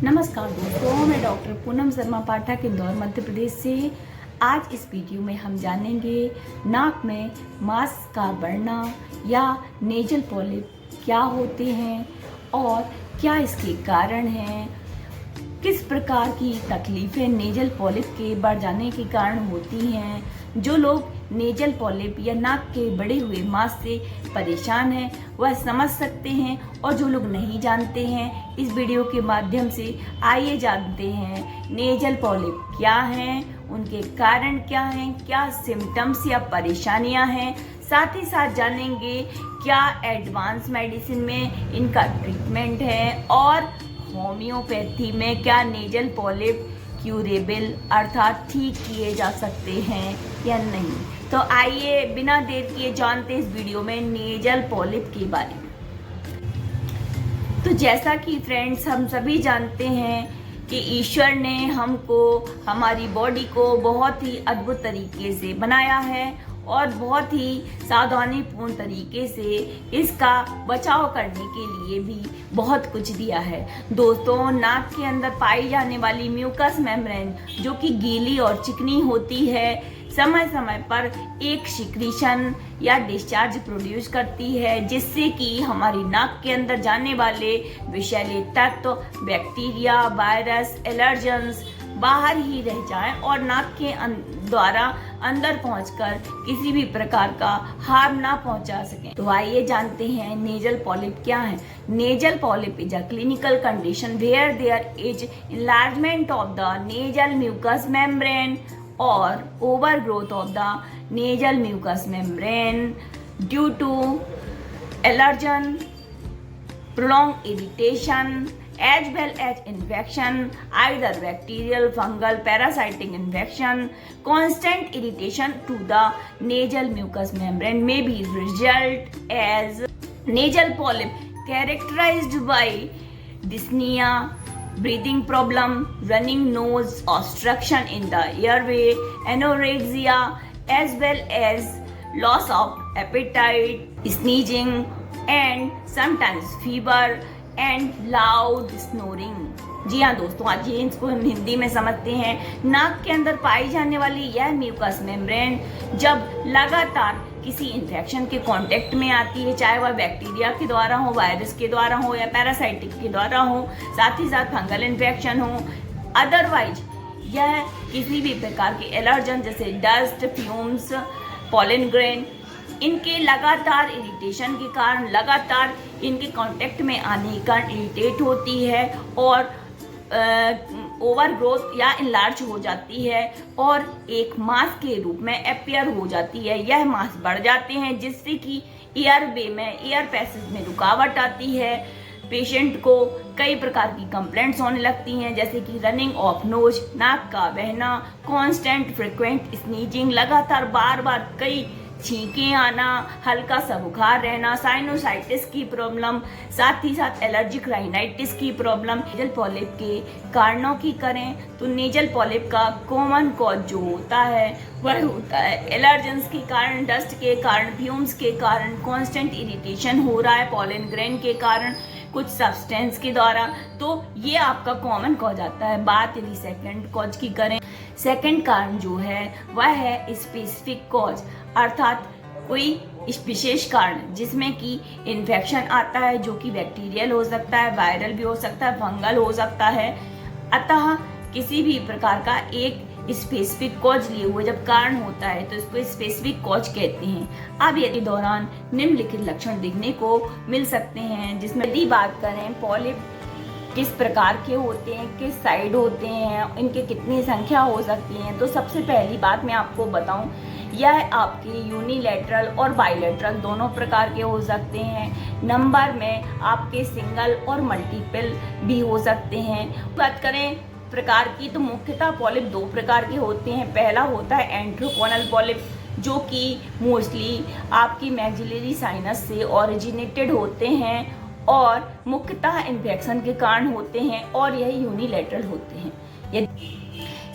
नमस्कार दोस्तों, मैं डॉक्टर पूनम शर्मा पाठक इंदौर मध्य प्रदेश से। आज इस वीडियो में हम जानेंगे नाक में मांस का बढ़ना या नेजल पॉलिप क्या होते हैं और क्या इसके कारण हैं, किस प्रकार की तकलीफ़ें नेजल पॉलिप के बढ़ जाने के कारण होती हैं। जो लोग नेजल पॉलिप या नाक के बढ़े हुए मांस से परेशान हैं वह समझ सकते हैं, और जो लोग नहीं जानते हैं इस वीडियो के माध्यम से आइए जानते हैं नेजल पॉलिप क्या हैं, उनके कारण क्या हैं, क्या सिम्टम्स या परेशानियां हैं। साथ ही साथ जानेंगे क्या एडवांस मेडिसिन में इनका ट्रीटमेंट है और होम्योपैथी में क्या नेजल पॉलिप क्यूरेबल अर्थात ठीक किए जा सकते हैं या नहीं। तो आइए बिना देर किए जानते इस वीडियो में नेजल पॉलिप के बारे में। तो जैसा कि फ्रेंड्स हम सभी जानते हैं कि ईश्वर ने हमको, हमारी बॉडी को बहुत ही अद्भुत तरीके से बनाया है और बहुत ही सावधानीपूर्ण तरीके से इसका बचाव करने के लिए भी बहुत कुछ दिया है। दोस्तों, नाक के अंदर पाई जाने वाली म्यूकस मेम्ब्रेन जो कि गीली और चिकनी होती है, समय समय पर एक सिक्रीशन या डिस्चार्ज प्रोड्यूस करती है, जिससे कि हमारी नाक के अंदर जाने वाले विषैले तत्व, बैक्टीरिया, वायरस, एलर्जेंस बाहर ही रह जाएं और नाक के द्वारा अंदर पहुंचकर किसी भी प्रकार का हार्म ना पहुंचा सकें। तो आइए जानते हैं नेजल पॉलिप क्या है। Nasal polyp is a clinical condition where there is enlargement of the nasal mucous membrane or overgrowth of the nasal mucous membrane due to allergen, prolonged irritation, as well as infection, either bacterial, fungal, parasitic infection. Constant irritation to the nasal mucous membrane may be result as nasal polyp characterized by dyspnea, breathing problem, running nose, obstruction in the airway, anorexia, as well as loss of appetite, sneezing, and sometimes fever and loud snoring. जी हाँ दोस्तों, आज ये इसको हम हिंदी में समझते हैं। नाक के अंदर पाई जाने वाली यह म्यूकस मेम्ब्रेन जब लगातार किसी इन्फेक्शन के कांटेक्ट में आती है, चाहे वह बैक्टीरिया के द्वारा हो, वायरस के द्वारा हो या पैरासाइटिक के द्वारा हो, साथ ही साथ फंगल इन्फेक्शन हो, अदरवाइज यह किसी भी प्रकार के एलर्जन जैसे डस्ट, फ्यूम्स, पॉलन ग्रेन, इनके लगातार इरिटेशन के कारण, लगातार इनके कांटेक्ट में आने के कारण इरिटेट होती है और ओवर ग्रोथ या इनलार्ज हो जाती है और एक मास के रूप में अपीयर हो जाती है। यह मास बढ़ जाते हैं जिससे कि एयरवे में, एयर पैसेज में रुकावट आती है। पेशेंट को कई प्रकार की कंप्लेंट्स होने लगती हैं, जैसे कि रनिंग ऑफ नोज, नाक का बहना, कांस्टेंट फ्रिक्वेंट स्नीजिंग, लगातार बार बार कई छींकें आना, हल्का सा बुखार रहना, साइनोसाइटिस की प्रॉब्लम, साथ ही साथ एलर्जिक राइनाइटिस की प्रॉब्लम। नेजल पॉलिप के कारणों की करें तो नेजल पॉलिप का कॉमन कॉज जो होता है वह होता है एलर्जेंस के कारण, डस्ट के कारण, फ्यूम्स के कारण, कांस्टेंट इरिटेशन हो रहा है पॉलन ग्रेन के कारण, कुछ सब्सटेंस के द्वारा, तो ये आपका कॉमन कॉज आता है। बात यदि सेकंड कॉज की करें, सेकंड कारण जो है वह है स्पेसिफिक कॉज, अर्थात कोई विशेष कारण जिसमें कि इन्फेक्शन आता है जो कि बैक्टीरियल हो सकता है, वायरल भी हो सकता है, फंगल हो सकता है। अतः किसी भी प्रकार का एक स्पेसिफिक कॉज लिए हुए जब कारण होता है तो इसको स्पेसिफिक कॉज कहते हैं। अब यदि दौरान निम्नलिखित लक्षण दिखने को मिल सकते हैं, जिसमें यदि बात करें पॉलिप किस प्रकार के होते हैं, किस साइड होते हैं, इनके कितनी संख्या हो सकती है, तो सबसे पहली बात मैं आपको बताऊं, यह आपके यूनिलैटरल और बाइलैटरल दोनों प्रकार के हो सकते हैं। नंबर में आपके सिंगल और मल्टीपल भी हो सकते हैं। बात करें प्रकार की तो मुख्यतः पॉलिप दो प्रकार के होते हैं। पहला होता है एंट्रोकोनल पॉलिप जो कि मोस्टली आपकी मैक्सिलरी साइनस से ओरिजिनेटेड होते हैं और मुख्यतः इन्फेक्शन के कारण होते हैं और यह यूनिलैटरल होते हैं।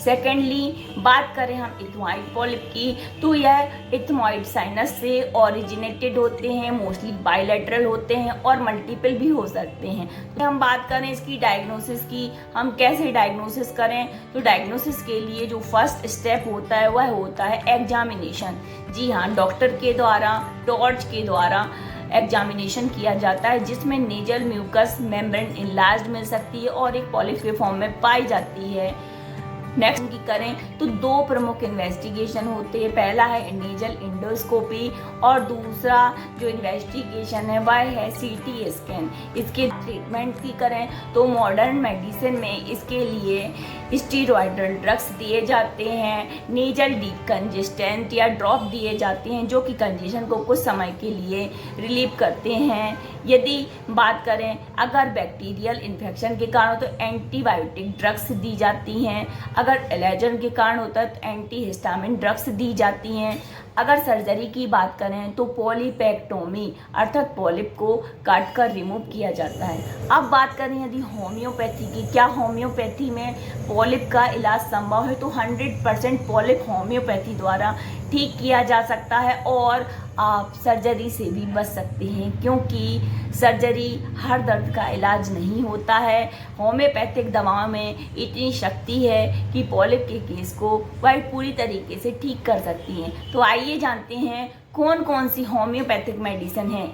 सेकेंडली बात करें हम इथमॉइड पॉलिप की, तो यह इथमॉइड साइनस से ओरिजिनेटेड होते हैं, मोस्टली बायलैटरल होते हैं और मल्टीपल भी हो सकते हैं। तो हम बात करें इसकी डायग्नोसिस की, हम कैसे डायग्नोसिस करें, तो डायग्नोसिस के लिए जो फर्स्ट स्टेप होता है वह होता है एग्जामिनेशन। जी हाँ, डॉक्टर के द्वारा टॉर्च के द्वारा एग्जामिनेशन किया जाता है, जिसमें नेजल म्यूकस मेम्ब्रेन इनलार्ज्ड मिल सकती है और एक पॉलिप के फॉर्म में पाई जाती है। नेक्स्ट की करें तो दो प्रमुख इन्वेस्टिगेशन होते हैं, पहला है नेजल इंडोस्कोपी और दूसरा जो इन्वेस्टिगेशन है वह है सीटी स्कैन। इसके ट्रीटमेंट की करें तो मॉडर्न मेडिसिन में इसके लिए स्टीरॉयडल ड्रग्स दिए जाते हैं, नेजल डीकंजेस्टेंट या ड्रॉप दिए जाते हैं जो कि कंजेशन को कुछ समय के लिए रिलीव करते हैं। यदि बात करें अगर बैक्टीरियल इन्फेक्शन के कारण तो एंटीबायोटिक ड्रग्स दी जाती हैं, अगर एलर्जन के कारण होता है तो एंटी हिस्टामिन ड्रग्स दी जाती हैं। अगर सर्जरी की बात करें तो पॉलीपेक्टोमी अर्थात पॉलिप को काट कर रिमूव किया जाता है। अब बात करें यदि होम्योपैथी की, क्या होम्योपैथी में पॉलिप का इलाज संभव है, तो 100% पॉलिप होम्योपैथी द्वारा ठीक किया जा सकता है और आप सर्जरी से भी बच सकते हैं, क्योंकि सर्जरी हर दर्द का इलाज नहीं होता है। होम्योपैथिक दवाओं में इतनी शक्ति है कि पॉलिप के केस को वह पूरी तरीके से ठीक कर सकती हैं। तो आइए जानते हैं कौन कौन सी होम्योपैथिक मेडिसिन है।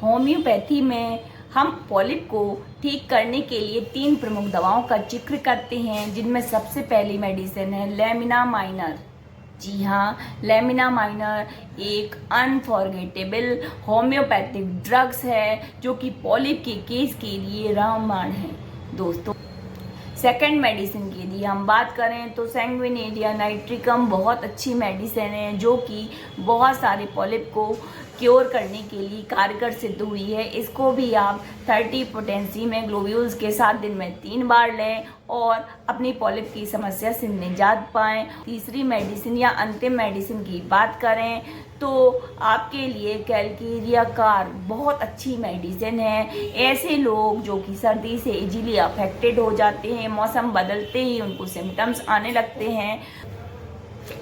होम्योपैथी में हम पॉलिप को ठीक करने के लिए 3 प्रमुख दवाओं का जिक्र करते हैं, जिनमें सबसे पहली मेडिसिन है लेमिना माइनर। जी हाँ, लेमिना माइनर एक अनफॉरगेटेबल होम्योपैथिक ड्रग्स है जो कि पॉलिप के केस के लिए रामबाण है दोस्तों। सेकेंड मेडिसिन की यदि हम बात करें तो सैंग्विनेरिया नाइट्रिकम बहुत अच्छी मेडिसिन है जो कि बहुत सारे पॉलिप को क्योर करने के लिए कारगर सिद्ध हुई है। इसको भी आप 30 पोटेंसी में ग्लोब्यूल्स के साथ दिन में 3 बार लें और अपनी पॉलिप की समस्या से निजात पाएं। तीसरी मेडिसिन या अंतिम मेडिसिन की बात करें तो आपके लिए कैलकेरिया कार बहुत अच्छी मेडिसिन है। ऐसे लोग जो कि सर्दी से इजीली अफेक्टेड हो जाते हैं, मौसम बदलते ही उनको सिम्टम्स आने लगते हैं,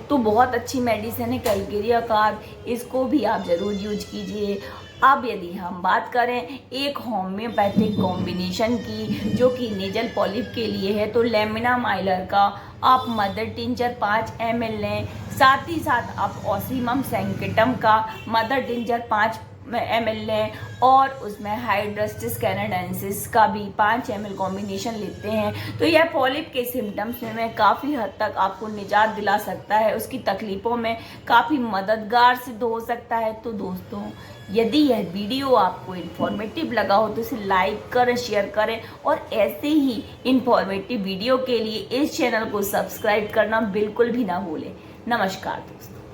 तो बहुत अच्छी मेडिसिन है कैलकेरिया कार, इसको भी आप ज़रूर यूज कीजिए। अब यदि हम बात करें एक होम्योपैथिक कॉम्बिनेशन की जो कि नेजल पॉलिप के लिए है, तो लेमिना माइलर का आप मदर टिंचर 5 ml लें, साथ ही साथ आप ऑसीमम सैंकेटम का मदर टिंचर 5 ml लें और उसमें हाइड्रस्टिस कैनाडेंसिस का भी 5 ml कॉम्बिनेशन लेते हैं, तो यह पॉलिप के सिम्टम्स में काफ़ी हद तक आपको निजात दिला सकता है, उसकी तकलीफ़ों में काफ़ी मददगार सिद्ध हो सकता है। तो दोस्तों, यदि यह वीडियो आपको इन्फॉर्मेटिव लगा हो तो इसे लाइक करें, शेयर करें और ऐसे ही इन्फॉर्मेटिव वीडियो के लिए इस चैनल को सब्सक्राइब करना बिल्कुल भी ना भूलें। नमस्कार दोस्तों।